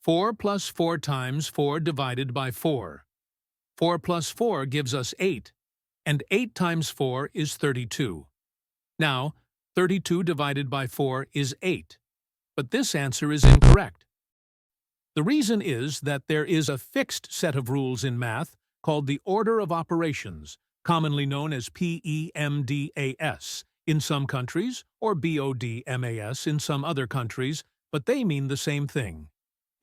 4 plus 4 times 4 divided by 4. 4 plus 4 gives us 8, and 8 times 4 is 32. Now, 32 divided by 4 is 8, but this answer is incorrect. The reason is that there is a fixed set of rules in math called the order of operations, commonly known as PEMDAS in some countries or BODMAS in some other countries, but they mean the same thing.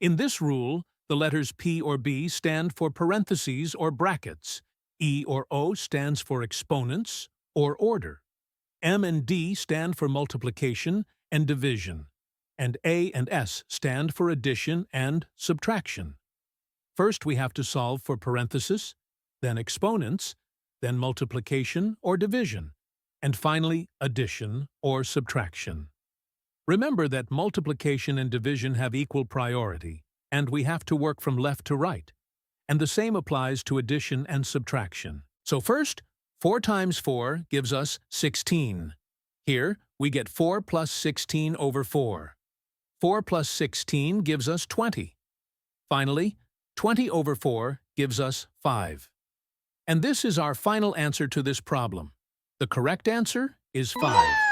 In this rule, the letters P or B stand for parentheses or brackets, E or O stands for exponents or order, M and D stand for multiplication and division, and A and S stand for addition and subtraction. First, we have to solve for parentheses, then exponents, then multiplication or division, and finally addition or subtraction. Remember that multiplication and division have equal priority, and we have to work from left to right. And the same applies to addition and subtraction. So first, 4 times 4 gives us 16. Here, we get 4 plus 16 over 4. 4 plus 16 gives us 20. Finally, 20 over 4 gives us 5. And this is our final answer to this problem. The correct answer is 5.